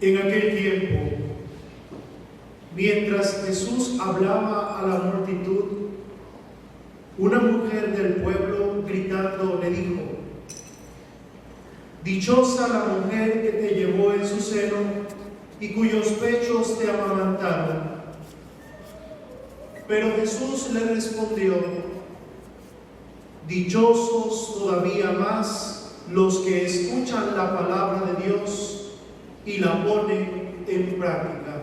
En aquel tiempo, mientras Jesús hablaba a la multitud, una mujer del pueblo gritando le dijo: dichosa la mujer que te llevó en su seno y cuyos pechos te amamantaron. Pero Jesús le respondió: dichosos todavía más los que escuchan la palabra de Dios y la ponen en práctica.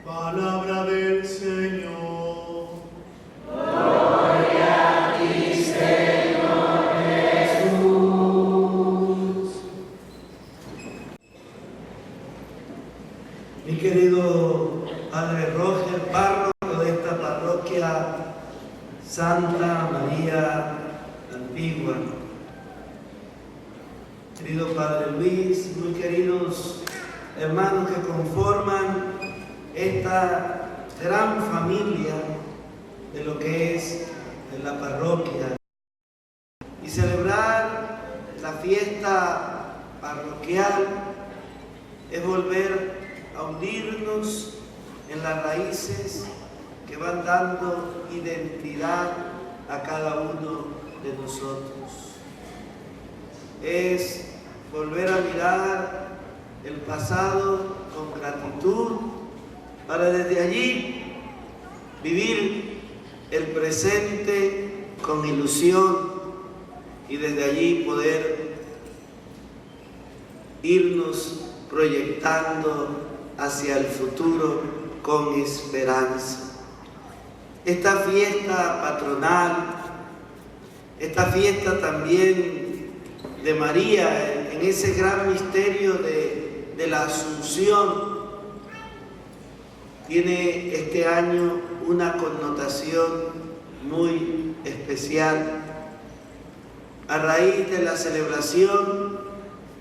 Palabra del Señor. Gloria a ti, Señor Jesús. Mi querido Padre Roger, párroco de esta parroquia Santa María Antigua, querido Padre Luis, muy queridos hermanos que conforman esta gran familia de lo que es la parroquia, y celebrar la fiesta parroquial es volver a unirnos en las raíces que van dando identidad a cada uno de nosotros. Es volver a mirar el pasado con gratitud para desde allí vivir el presente con ilusión y desde allí poder irnos proyectando hacia el futuro con esperanza. Esta fiesta patronal, esta fiesta también de María, en ese gran misterio de la Asunción, tiene este año una connotación muy especial. A raíz de la celebración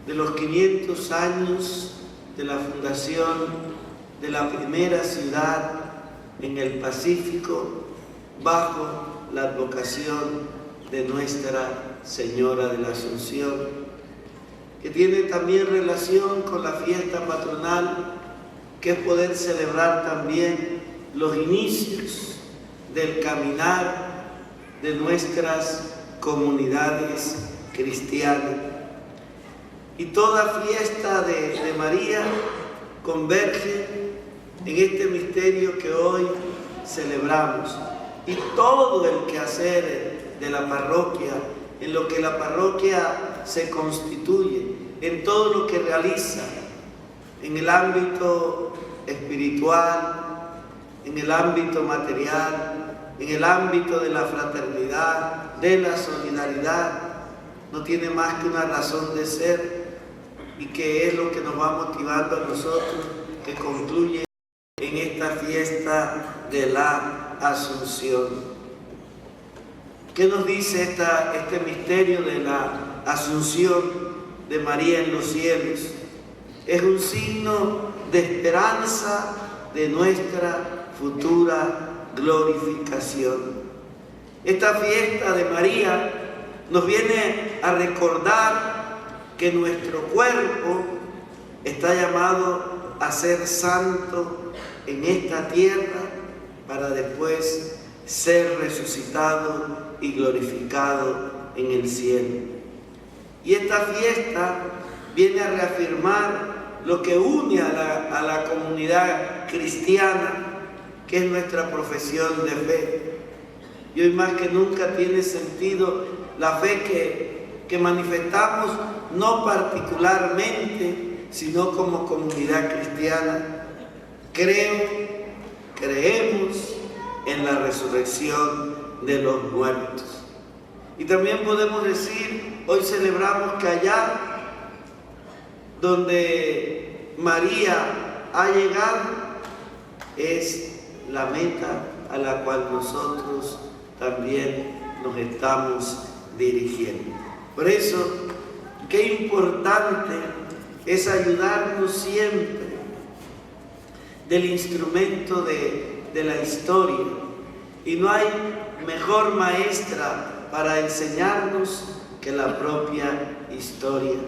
de los 500 años de la fundación de la primera ciudad en el Pacífico, bajo la advocación de Nuestra Señora de la Asunción, que tiene también relación con la fiesta patronal, que es poder celebrar también los inicios del caminar de nuestras comunidades cristianas. Y toda fiesta de María converge en este misterio que hoy celebramos. Y todo el quehacer de la parroquia, en lo que la parroquia se constituye, en todo lo que realiza, en el ámbito espiritual, en el ámbito material, en el ámbito de la fraternidad, de la solidaridad, no tiene más que una razón de ser, y que es lo que nos va motivando a nosotros, que concluye en esta fiesta de la Asunción. ¿Qué nos dice este misterio de la Asunción de María en los cielos? Es un signo de esperanza de nuestra futura glorificación. Esta fiesta de María nos viene a recordar que nuestro cuerpo está llamado a ser santo en esta tierra para después ser resucitado y glorificado en el cielo. Y esta fiesta viene a reafirmar lo que une a la comunidad cristiana, que es nuestra profesión de fe. Y hoy más que nunca tiene sentido la fe que manifestamos, no particularmente, sino como comunidad cristiana. Creemos en la resurrección de los muertos. Y también podemos decir, hoy celebramos que allá donde María ha llegado es la meta a la cual nosotros también nos estamos dirigiendo. Por eso, qué importante es ayudarnos siempre del instrumento de la historia. Y no hay mejor maestra para enseñarnos que la propia historia.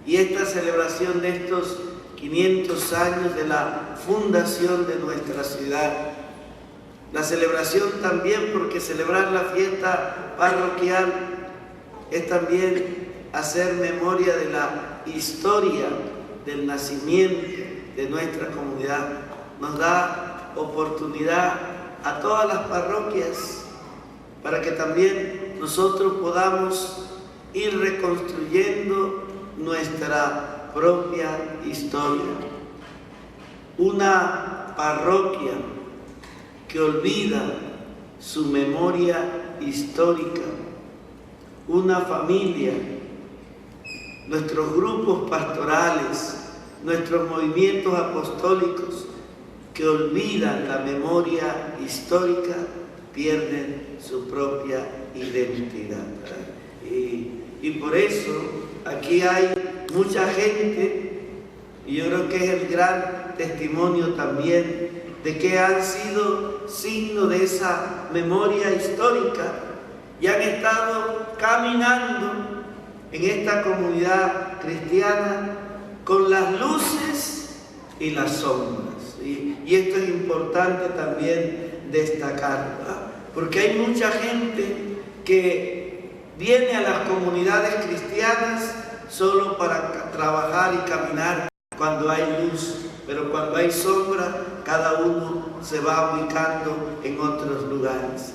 y esta celebración de estos 500 años de la fundación de nuestra ciudad. La celebración también, porque celebrar la fiesta parroquial es también hacer memoria de la historia del nacimiento de nuestra comunidad. Nos da oportunidad a todas las parroquias para que también nosotros podamos ir reconstruyendo nuestra propia historia. Una parroquia que olvida su memoria histórica, una familia, nuestros grupos pastorales, nuestros movimientos apostólicos que olvidan la memoria histórica, pierden su propia identidad. Y por eso aquí hay mucha gente, y yo creo que es el gran testimonio también de que han sido signo de esa memoria histórica y han estado caminando en esta comunidad cristiana con las luces y las sombras. Y esto es importante también destacar, ¿verdad? Porque hay mucha gente que viene a las comunidades cristianas solo para trabajar y caminar cuando hay luz, pero cuando hay sombra, cada uno se va ubicando en otros lugares.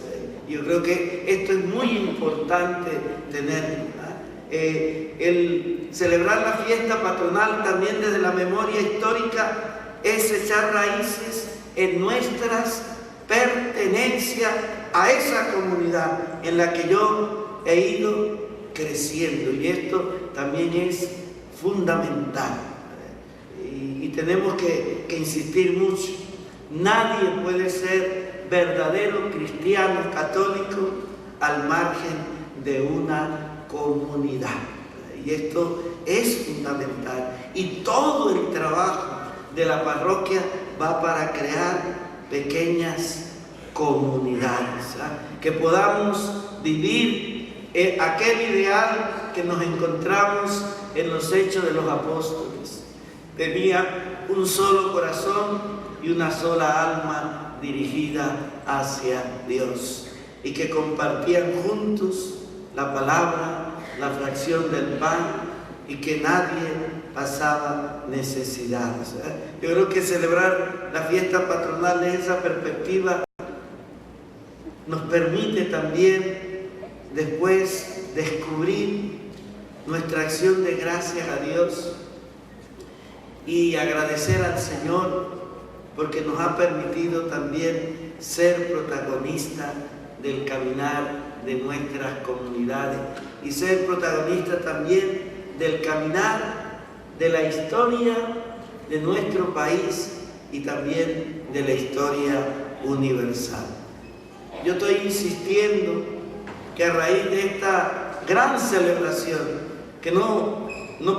Yo creo que esto es muy importante tenerlo, ¿verdad? El celebrar la fiesta patronal también desde la memoria histórica es echar raíces en nuestras pertenencias a esa comunidad en la que yo he ido creciendo, y esto también es fundamental y tenemos que insistir mucho. Nadie puede ser verdadero cristiano católico al margen de una comunidad, y esto es fundamental, y todo el trabajo de la parroquia va para crear pequeñas comunidades, ¿eh? Que podamos vivir aquel ideal que nos encontramos en los Hechos de los Apóstoles. Tenía un solo corazón y una sola alma dirigida hacia Dios, y que compartían juntos la palabra, la fracción del pan, y que nadie pasaba necesidades. Yo creo que celebrar la fiesta patronal desde esa perspectiva nos permite también después descubrir nuestra acción de gracias a Dios y agradecer al Señor porque nos ha permitido también ser protagonistas del caminar de nuestras comunidades y ser protagonistas también del caminar de la historia de nuestro país y también de la historia universal. Yo estoy insistiendo que a raíz de esta gran celebración, que no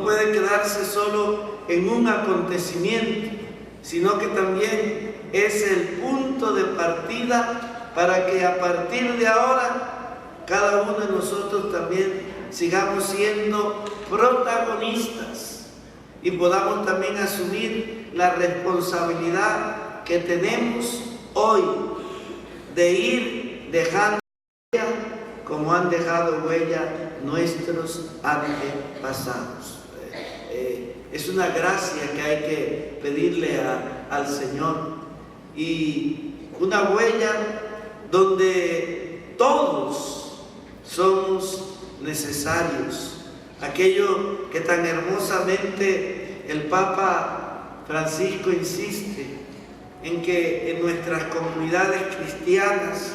puede quedarse solo en un acontecimiento, sino que también es el punto de partida para que a partir de ahora cada uno de nosotros también sigamos siendo protagonistas y podamos también asumir la responsabilidad que tenemos hoy de ir dejando huella como han dejado huella nuestros antepasados. Es una gracia que hay que pedirle al Señor, y una huella donde todos somos necesarios. Aquello que tan hermosamente el Papa Francisco insiste en que en nuestras comunidades cristianas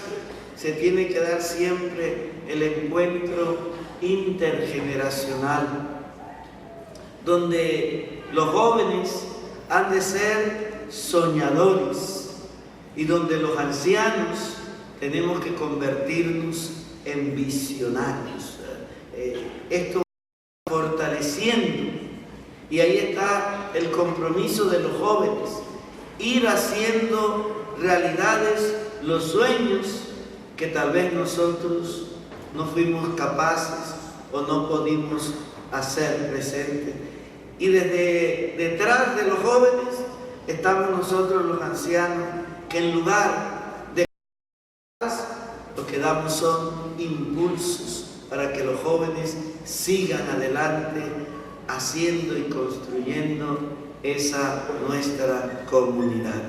se tiene que dar siempre el encuentro intergeneracional, donde los jóvenes han de ser soñadores y donde los ancianos tenemos que convertirnos en visionarios. Esto fortaleciendo, y ahí está el compromiso de los jóvenes, ir haciendo realidades los sueños que tal vez nosotros no fuimos capaces o no pudimos hacer presente. Y desde detrás de los jóvenes estamos nosotros los ancianos, que en lugar de lo que damos son impulsos para que los jóvenes sigan adelante haciendo y construyendo esa nuestra comunidad.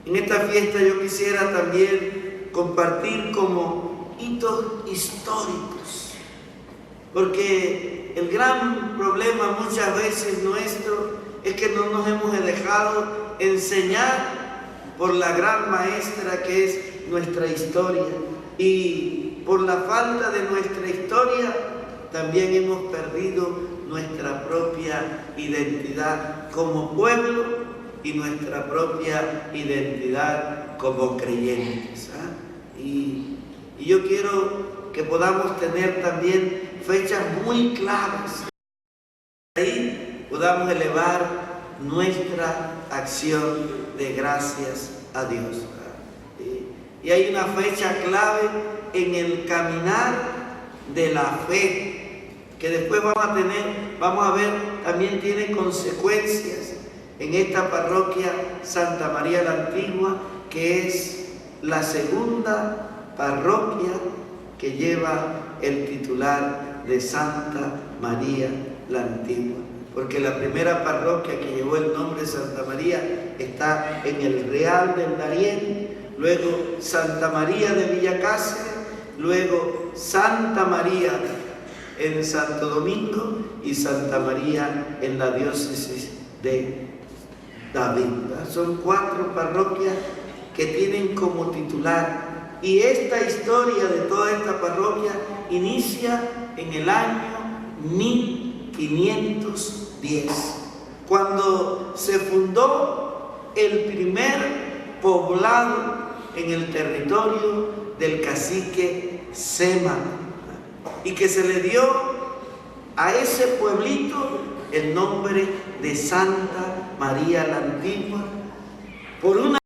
En esta fiesta yo quisiera también compartir como hitos históricos, porque el gran problema muchas veces nuestro es que no nos hemos dejado enseñar por la gran maestra que es nuestra historia, y por la falta de nuestra historia también hemos perdido nuestra propia identidad como pueblo y nuestra propia identidad como creyentes. Y yo quiero que podamos tener también fechas muy claras. Ahí podamos elevar nuestra acción de gracias a Dios. Y hay una fecha clave en el caminar de la fe, que después vamos a ver, también tiene consecuencias en esta parroquia Santa María la Antigua, que es la segunda parroquia que lleva el titular de Santa María la Antigua. Porque la primera parroquia que llevó el nombre de Santa María está en el Real del Darién, luego Santa María de Villacáceres, luego Santa María en Santo Domingo y Santa María en la diócesis de David. Son 4 parroquias que tienen como titular, y esta historia de toda esta parroquia inicia en el año 1510, cuando se fundó el primer poblado en el territorio del cacique Sémaco, y que se le dio a ese pueblito el nombre de Santa María la Antigua, por una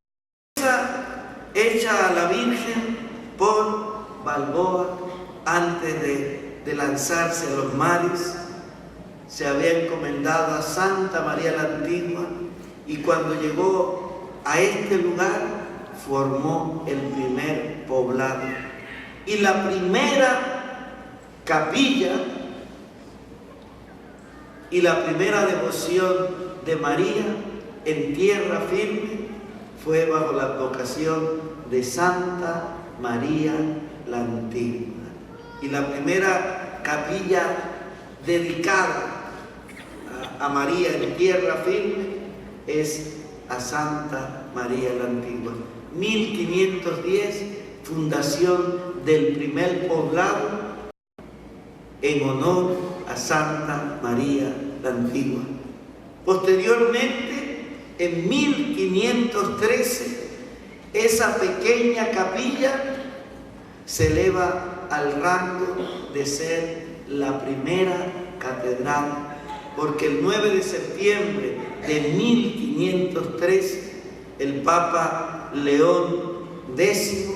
promesa hecha a la Virgen por Balboa antes de lanzarse a los mares. Se había encomendado a Santa María la Antigua, y cuando llegó a este lugar formó el primer poblado, y la primera capilla y la primera devoción de María en tierra firme fue bajo la advocación de Santa María la Antigua. Y la primera capilla dedicada a María en tierra firme es a Santa María la Antigua. 1510, fundación del primer poblado en honor a Santa María la Antigua. Posteriormente, en 1513, esa pequeña capilla se eleva al rango de ser la primera catedral, porque el 9 de septiembre de 1513, el Papa León X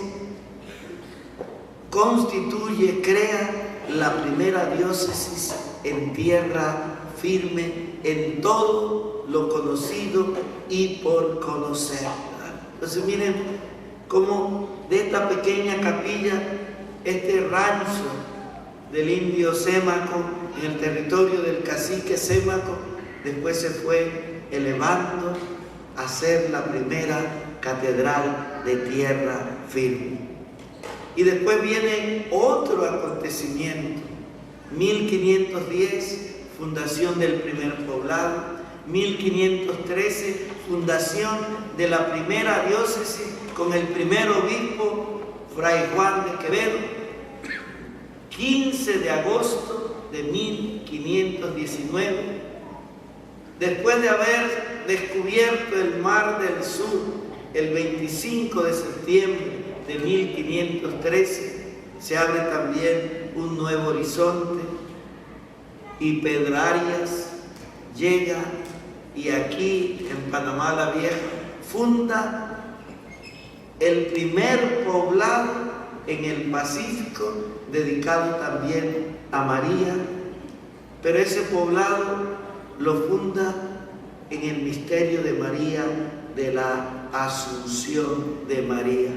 crea la primera diócesis en tierra firme en todo lo conocido y por conocer. Entonces miren cómo de esta pequeña capilla, este rancho del indio Sémaco en el territorio del cacique Sémaco, después se fue elevando a ser la primera catedral de tierra firme. Y después viene otro acontecimiento, 1510, fundación del primer poblado, 1513, fundación de la primera diócesis con el primer obispo, Fray Juan de Quevedo, 15 de agosto de 1519, después de haber descubierto el Mar del Sur, el 25 de septiembre de 1513, se abre también un nuevo horizonte, y Pedrarias llega, y aquí en Panamá la Vieja funda el primer poblado en el Pacífico dedicado también a María, pero ese poblado lo funda en el misterio de María, de la Asunción de María.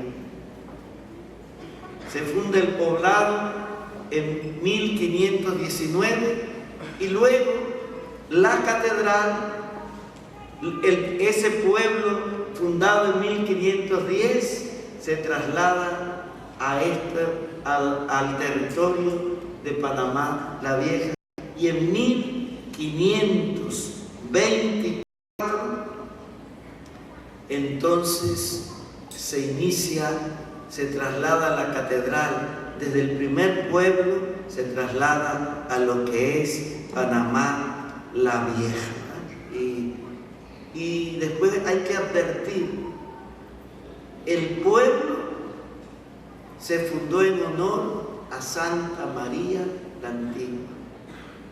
Se funda el poblado en 1519 y luego la catedral, ese pueblo fundado en 1510, se traslada al territorio de Panamá la Vieja, y en 1524 entonces se traslada a la catedral. Desde el primer pueblo se traslada a lo que es Panamá la Vieja. Y después hay que advertir, el pueblo se fundó en honor a Santa María la Antigua,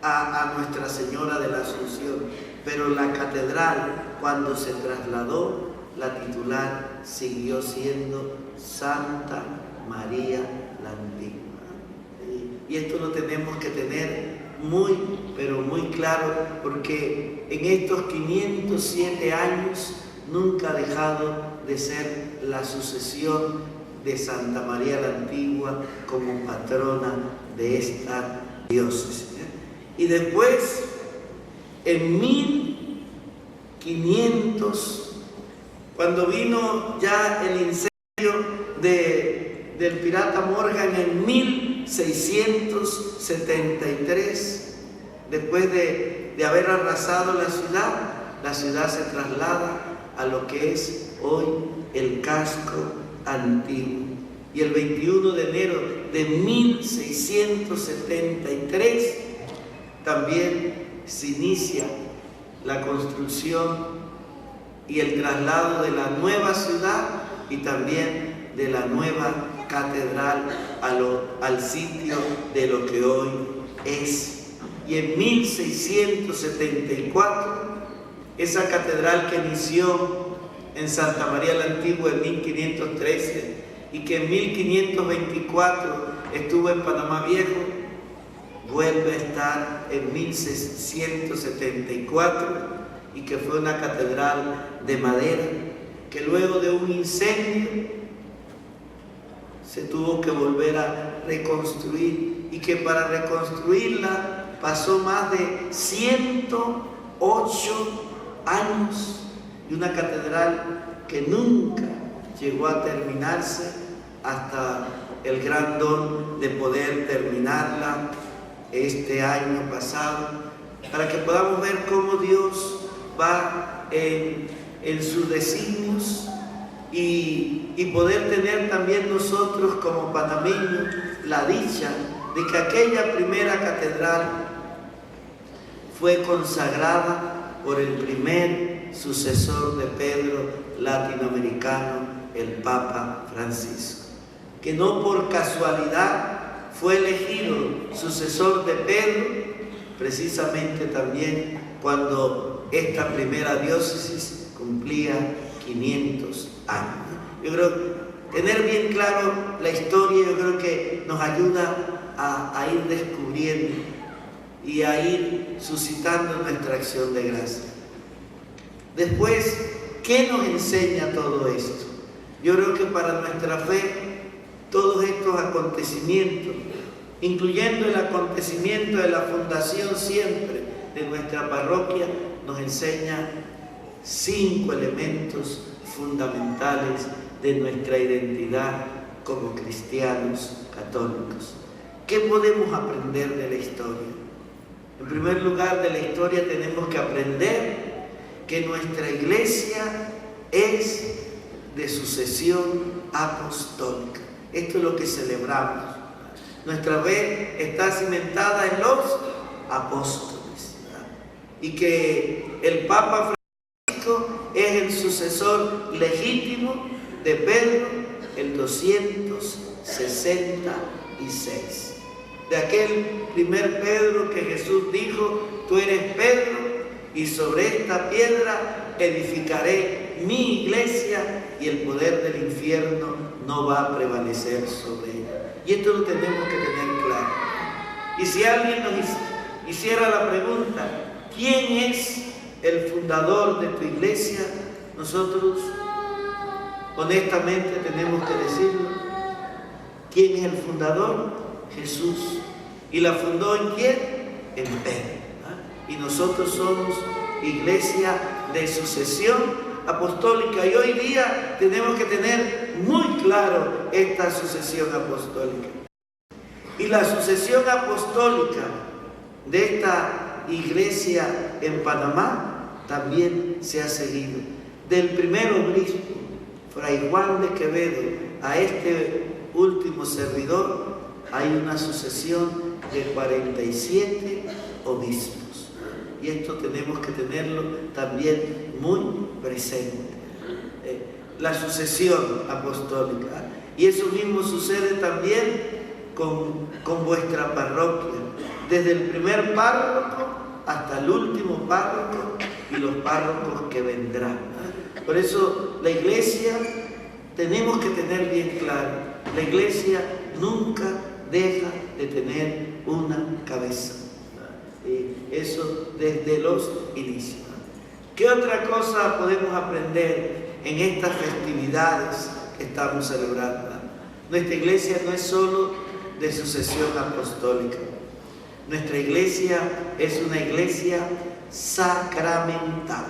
a Nuestra Señora de la Asunción, pero la catedral, cuando se trasladó, la titular siguió siendo Santa María la Antigua. Y esto lo tenemos que tener muy, pero muy claro, porque en estos 507 años nunca ha dejado de ser la sucesión de Santa María la Antigua como patrona de esta diócesis. Y después, en 1500, cuando vino ya el incendio del pirata Morgan en 1673, después de haber arrasado la ciudad se traslada a lo que es hoy el casco antiguo. Y el 21 de enero de 1673 también se inicia la construcción y el traslado de la nueva ciudad y también de la nueva catedral al sitio de lo que hoy es. Y en 1674, esa catedral que inició en Santa María la Antigua en 1513 y que en 1524 estuvo en Panamá Viejo, vuelve a estar en 1674 y que fue una catedral de madera que luego de un incendio se tuvo que volver a reconstruir, y que para reconstruirla pasó más de 108 años, y una catedral que nunca llegó a terminarse hasta el gran don de poder terminarla este año pasado, para que podamos ver cómo Dios va en sus designios y poder tener también nosotros como panameños la dicha de que aquella primera catedral fue consagrada por el primer sucesor de Pedro latinoamericano, el Papa Francisco, que no por casualidad fue elegido sucesor de Pedro precisamente también cuando esta primera diócesis cumplía 500 años. Yo creo que tener bien claro la historia, yo creo que nos ayuda a ir descubriendo y a ir suscitando nuestra acción de gracia. Después, ¿qué nos enseña todo esto? Yo creo que para nuestra fe, todos estos acontecimientos, incluyendo el acontecimiento de la fundación siempre de nuestra parroquia, nos enseña 5 elementos fundamentales de nuestra identidad como cristianos católicos. ¿Qué podemos aprender de la historia? En primer lugar, de la historia tenemos que aprender que nuestra iglesia es de sucesión apostólica. Esto es lo que celebramos. Nuestra fe está cimentada en los apóstoles, ¿verdad? Y que el Papa Francisco es el sucesor legítimo de Pedro, el 266. De aquel primer Pedro que Jesús dijo: tú eres Pedro, y sobre esta piedra edificaré mi iglesia, y el poder del infierno no va a prevalecer sobre ella. Y esto lo tenemos que tener claro. Y si alguien nos hiciera la pregunta: ¿quién es el fundador de tu iglesia? Nosotros honestamente tenemos que decirlo. ¿Quién es el fundador? Jesús. ¿Y la fundó en quién? En Pedro. Y nosotros somos iglesia de sucesión apostólica. Y hoy día tenemos que tener muy claro esta sucesión apostólica. Y la sucesión apostólica de esta iglesia en Panamá también se ha seguido. Del primer obispo, Fray Juan de Quevedo, a este último servidor, hay una sucesión de 47 obispos. Y esto tenemos que tenerlo también muy presente. La sucesión apostólica. Y eso mismo sucede también con vuestra parroquia. Desde el primer párroco hasta el último párroco y los párrocos que vendrán. Por eso la iglesia, tenemos que tener bien claro, la iglesia nunca deja de tener una cabeza. Eso desde los inicios. ¿Qué otra cosa podemos aprender en estas festividades que estamos celebrando? Nuestra iglesia no es solo de sucesión apostólica. Nuestra iglesia es una iglesia sacramental.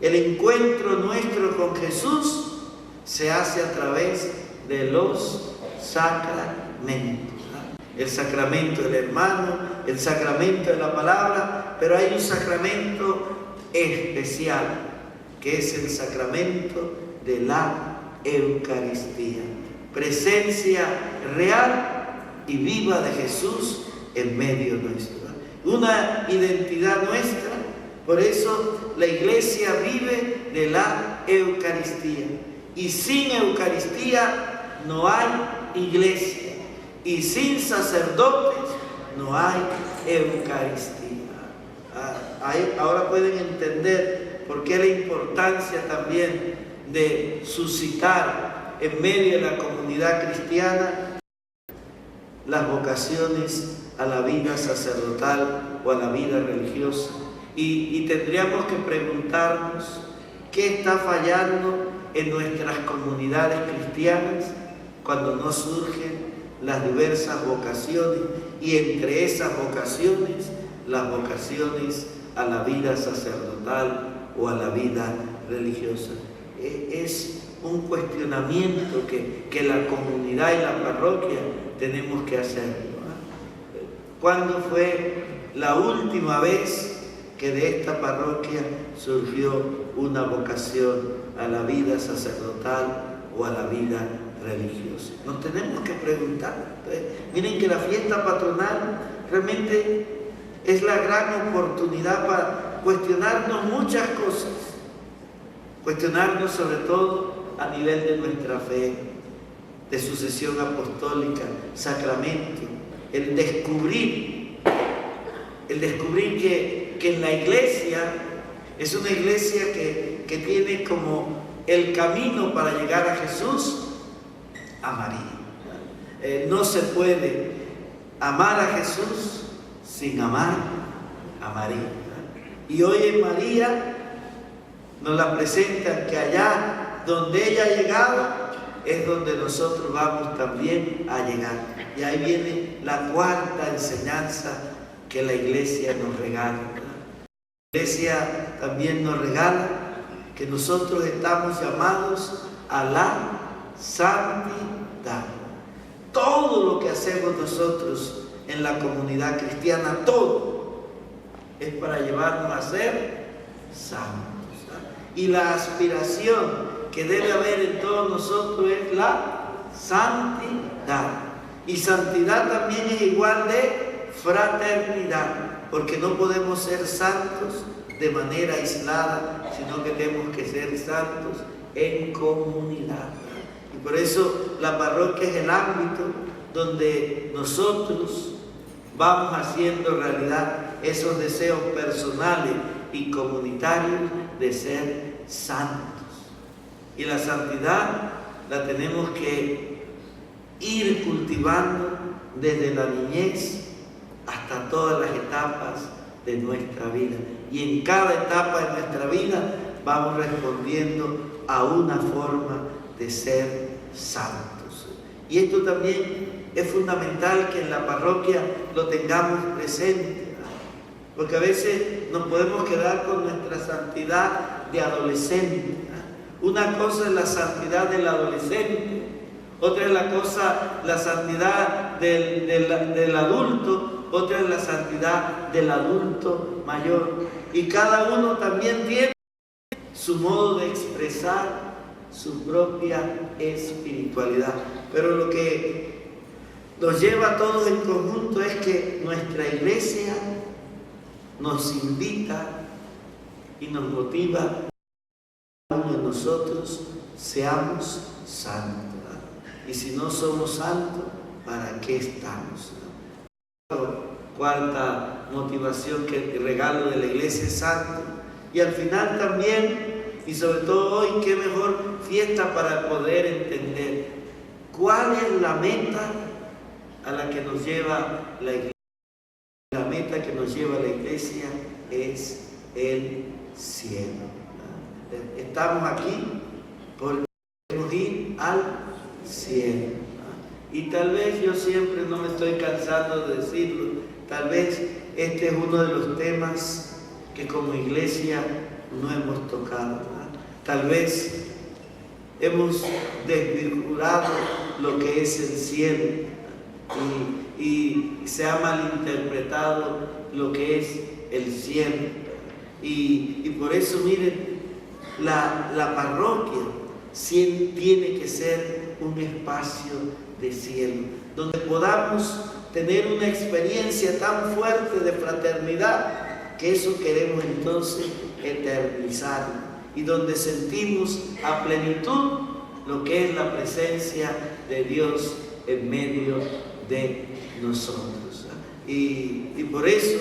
El encuentro nuestro con Jesús se hace a través de los sacramentos. El sacramento del hermano, el sacramento de la palabra, pero hay un sacramento especial, que es el sacramento de la Eucaristía. Presencia real y viva de Jesús en medio nuestro. Una identidad nuestra, por eso la iglesia vive de la Eucaristía. Y sin Eucaristía no hay iglesia. Y sin sacerdotes no hay Eucaristía. Ahora pueden entender por qué la importancia también de suscitar en medio de la comunidad cristiana las vocaciones a la vida sacerdotal o a la vida religiosa. Y tendríamos que preguntarnos qué está fallando en nuestras comunidades cristianas cuando no surgen las diversas vocaciones, y entre esas vocaciones, las vocaciones a la vida sacerdotal o a la vida religiosa. Es un cuestionamiento que la comunidad y la parroquia tenemos que hacer. ¿Cuándo fue la última vez que de esta parroquia surgió una vocación a la vida sacerdotal o a la vida religiosa? Nos tenemos que preguntar. Miren que la fiesta patronal realmente es la gran oportunidad para cuestionarnos muchas cosas. Cuestionarnos sobre todo a nivel de nuestra fe, de sucesión apostólica, sacramento, el descubrir que en la iglesia es una iglesia que tiene como el camino para llegar a Jesús, a María. No se puede amar a Jesús sin amar a María. Y hoy en María nos la presentan que allá donde ella ha llegado es donde nosotros vamos también a llegar. Y ahí viene la cuarta enseñanza que la iglesia nos regala. La iglesia también nos regala que nosotros estamos llamados a la santidad. Todo lo que hacemos nosotros en la comunidad cristiana, todo es para llevarnos a ser santos. Y la aspiración que debe haber en todos nosotros es la santidad. Y santidad también es igual de fraternidad, porque no podemos ser santos de manera aislada, sino que tenemos que ser santos en comunidad. Y por eso la parroquia es el ámbito donde nosotros vamos haciendo realidad esos deseos personales y comunitarios de ser santos. Y la santidad la tenemos que ir cultivando desde la niñez hasta todas las etapas de nuestra vida. Y en cada etapa de nuestra vida vamos respondiendo a una forma de ser santos. Y esto también es fundamental que en la parroquia lo tengamos presente, porque a veces nos podemos quedar con nuestra santidad de adolescente. Una cosa es la santidad del adolescente, otra es la santidad del adulto, otra es la santidad del adulto mayor. Y cada uno también tiene su modo de expresar su propia espiritualidad. Pero lo que nos lleva a todos en conjunto es que nuestra iglesia nos invita y nos motiva a que uno de nosotros seamos santos. Y si no somos santos, ¿para qué estamos? Cuarta motivación que el regalo de la iglesia es santo. Y al final también, y sobre todo hoy, qué mejor fiesta para poder entender cuál es la meta a la que nos lleva la iglesia. La meta que nos lleva la iglesia es el cielo. Estamos aquí porque queremos ir al cielo. Y tal vez yo siempre no me estoy cansando de decirlo, tal vez este es uno de los temas que como iglesia no hemos tocado. Tal vez hemos desvirtuado lo que es el cielo y se ha malinterpretado lo que es el cielo. Y por eso, miren, la parroquia tiene que ser un espacio de cielo, donde podamos tener una experiencia tan fuerte de fraternidad que eso queremos entonces eternizar, y donde sentimos a plenitud lo que es la presencia de Dios en medio de nosotros. Y por eso,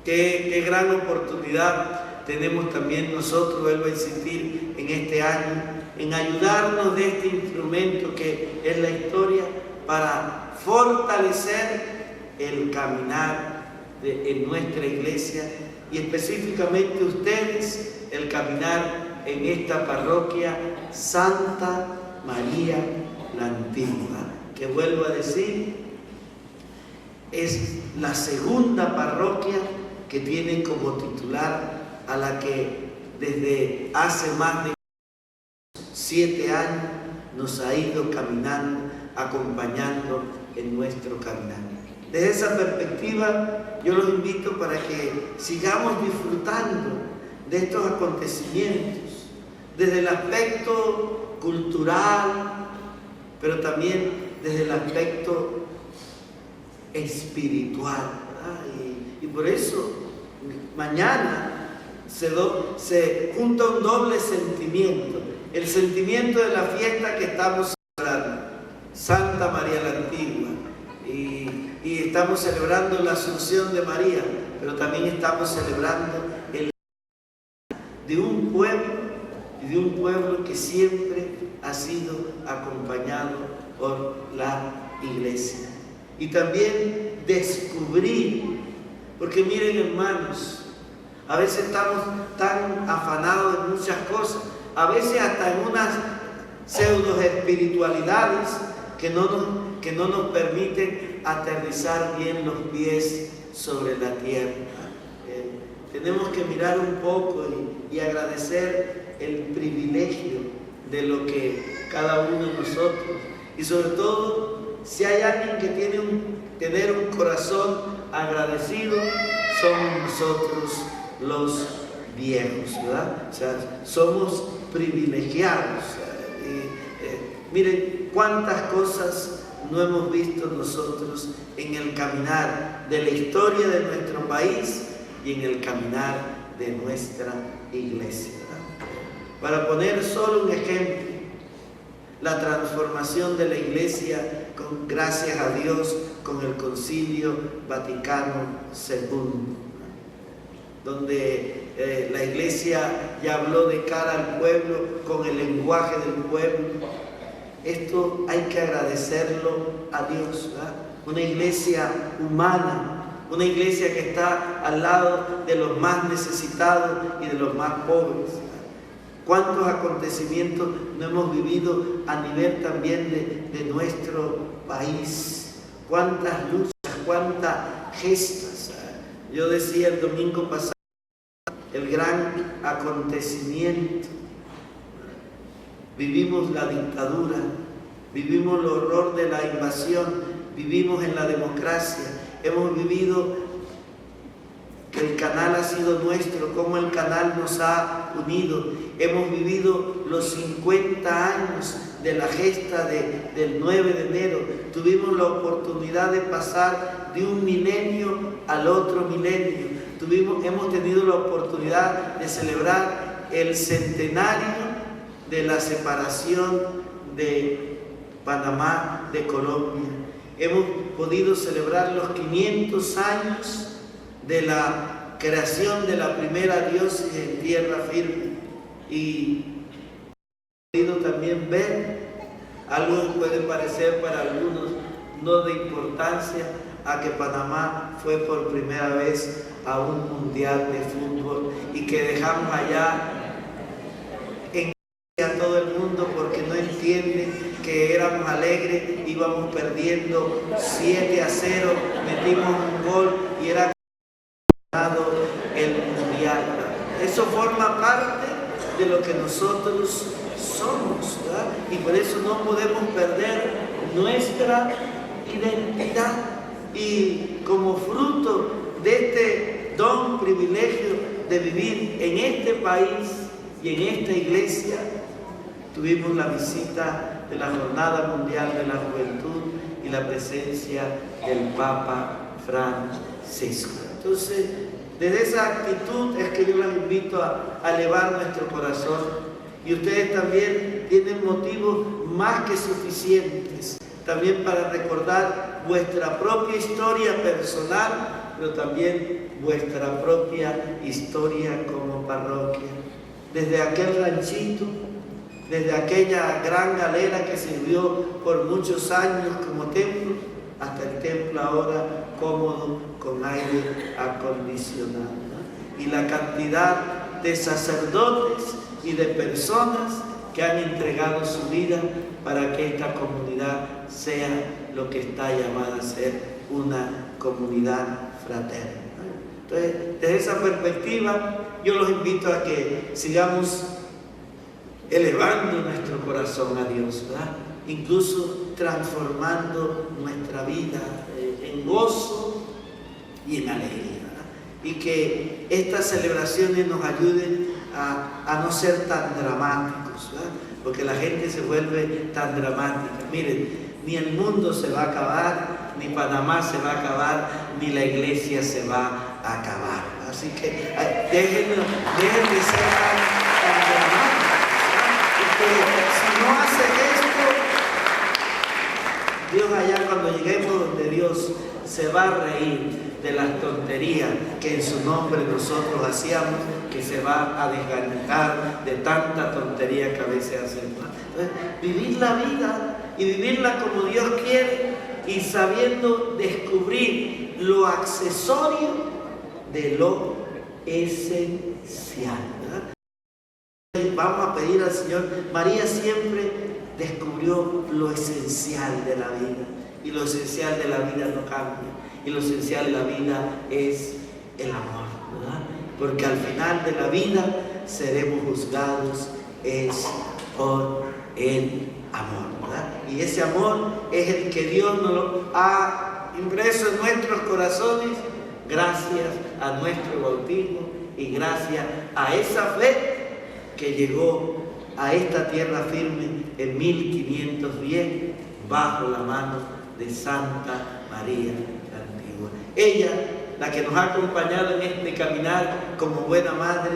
qué gran oportunidad tenemos también nosotros, vuelvo a insistir, en este año, en ayudarnos de este instrumento que es la historia para fortalecer el caminar en nuestra iglesia, y específicamente ustedes, el caminar en esta parroquia Santa María la Antigua, que vuelvo a decir, es la segunda parroquia que tiene como titular a la que desde hace más de 7 años nos ha ido caminando, acompañando en nuestro caminar. Desde esa perspectiva, yo los invito para que sigamos disfrutando de estos acontecimientos, desde el aspecto cultural, pero también desde el aspecto espiritual, ¿verdad? Y por eso mañana se junta un doble sentimiento, el sentimiento de la fiesta que estamos celebrando, Santa María la Antigua, y estamos celebrando la Asunción de María, pero también estamos celebrando el de un pueblo, y de un pueblo que siempre ha sido acompañado por la iglesia. Y también descubrir, porque miren, hermanos, a veces estamos tan afanados en muchas cosas, a veces hasta en unas pseudo espiritualidades que no nos permiten aterrizar bien los pies sobre la tierra. Tenemos que mirar un poco y agradecer el privilegio de lo que cada uno de nosotros, y sobre todo si hay alguien que tiene tener un corazón agradecido, somos nosotros los viejos, ¿verdad? O sea, somos privilegiados. Miren cuántas cosas no hemos visto nosotros en el caminar de la historia de nuestro país y en el caminar de nuestra iglesia, ¿verdad? Para poner solo un ejemplo, la transformación de la iglesia, gracias a Dios, con el Concilio Vaticano II, donde la iglesia ya habló de cara al pueblo, con el lenguaje del pueblo. Esto hay que agradecerlo a Dios, ¿verdad? Una iglesia humana, una iglesia que está al lado de los más necesitados y de los más pobres. ¿Cuántos acontecimientos no hemos vivido a nivel también de nuestro país? ¿Cuántas luchas, cuántas gestas? Yo decía el domingo pasado, el gran acontecimiento. Vivimos la dictadura, vivimos el horror de la invasión, vivimos en la democracia, hemos vivido que el canal ha sido nuestro, cómo el canal nos ha unido, hemos vivido los 50 años de la gesta del 9 de enero, tuvimos la oportunidad de pasar de un milenio al otro milenio, hemos tenido la oportunidad de celebrar el centenario de la separación de Panamá de Colombia. Hemos podido celebrar los 500 años de la creación de la primera diócesis en tierra firme. Y hemos podido también ver, algo que puede parecer para algunos no de importancia, a que Panamá fue por primera vez a un mundial de fútbol y que dejamos allá a todo el mundo porque no entienden que éramos alegres, íbamos perdiendo 7-0, metimos un gol y era ganado el mundial. Eso forma parte de lo que nosotros somos, ¿verdad? Y por eso no podemos perder nuestra identidad. Y como fruto de este don, privilegio de vivir en este país y en esta iglesia, tuvimos la visita de la Jornada Mundial de la Juventud y la presencia del Papa Francisco. Entonces, desde esa actitud es que yo los invito a elevar nuestro corazón, y ustedes también tienen motivos más que suficientes también para recordar vuestra propia historia personal, pero también vuestra propia historia como parroquia. Desde aquel ranchito, desde aquella gran galera que sirvió por muchos años como templo, hasta el templo ahora cómodo con aire acondicionado, ¿no? Y la cantidad de sacerdotes y de personas que han entregado su vida para que esta comunidad sea lo que está llamada a ser una comunidad fraterna. Entonces, desde esa perspectiva, yo los invito a que sigamos elevando nuestro corazón a Dios, ¿verdad? Incluso transformando nuestra vida en gozo y en alegría, ¿verdad? Y que estas celebraciones nos ayuden a no ser tan dramáticos, ¿verdad? Porque la gente se vuelve tan dramática. Miren, ni el mundo se va a acabar, ni Panamá se va a acabar, ni la iglesia se va a acabar. Así que déjenme ser tan dramáticos. Si no haces esto, Dios allá cuando lleguemos donde Dios se va a reír de las tonterías que en su nombre nosotros hacíamos, que se va a desganitar de tanta tontería que a veces hacemos. Entonces, vivir la vida y vivirla como Dios quiere y sabiendo descubrir lo accesorio de lo esencial, ¿verdad? Vamos a pedir al Señor. María siempre descubrió lo esencial de la vida, y lo esencial de la vida no cambia, y lo esencial de la vida es el amor, ¿verdad? Porque al final de la vida seremos juzgados es por el amor, ¿verdad? Y ese amor es el que Dios nos ha impreso en nuestros corazones gracias a nuestro bautismo y gracias a esa fe que llegó a esta tierra firme en 1510 bajo la mano de Santa María la Antigua. Ella, la que nos ha acompañado en este caminar como buena madre,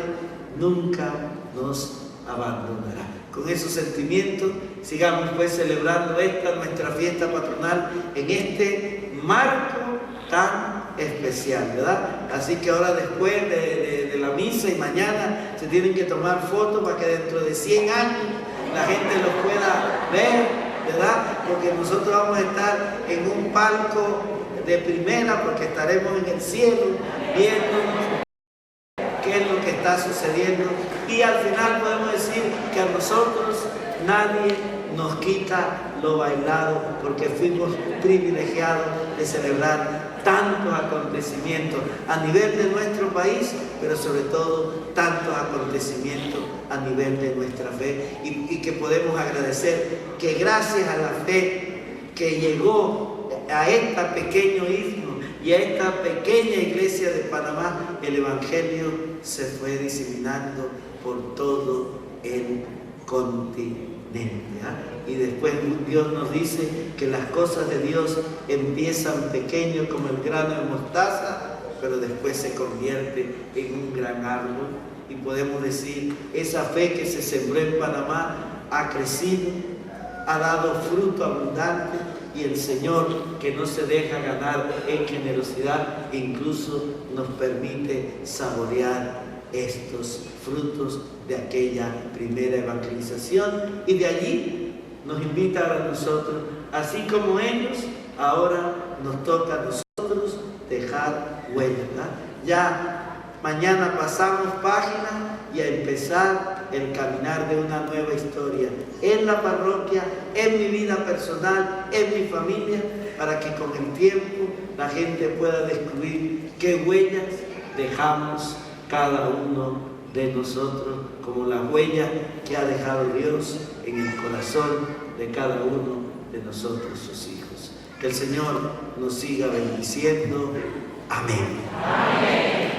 nunca nos abandonará. Con esos sentimientos sigamos pues celebrando esta nuestra fiesta patronal en este marco tan especial, ¿verdad? Así que ahora después de la misa y mañana se tienen que tomar fotos para que dentro de 100 años la gente los pueda ver, ¿verdad? Porque nosotros vamos a estar en un palco de primera, porque estaremos en el cielo viendo qué es lo que está sucediendo, y al final podemos decir que a nosotros nadie nos quita lo bailado, porque fuimos privilegiados de celebrar tantos acontecimientos a nivel de nuestro país, pero sobre todo tantos acontecimientos a nivel de nuestra fe, y que podemos agradecer que gracias a la fe que llegó a este pequeño istmo y a esta pequeña iglesia de Panamá, el Evangelio se fue diseminando por todo el continente. Y después Dios nos dice que las cosas de Dios empiezan pequeños como el grano de mostaza, pero después se convierte en un gran árbol, y podemos decir, esa fe que se sembró en Panamá ha crecido, ha dado fruto abundante, y el Señor, que no se deja ganar en generosidad, incluso nos permite saborear estos frutos de aquella primera evangelización, y de allí nos invita a nosotros, así como ellos, ahora nos toca a nosotros dejar huella, ¿verdad? Ya mañana pasamos página y a empezar el caminar de una nueva historia en la parroquia, en mi vida personal, en mi familia, para que con el tiempo la gente pueda descubrir qué huellas dejamos cada uno de nosotros, como la huella que ha dejado Dios en el corazón de cada uno de nosotros, sus hijos. Que el Señor nos siga bendiciendo. Amén. Amén.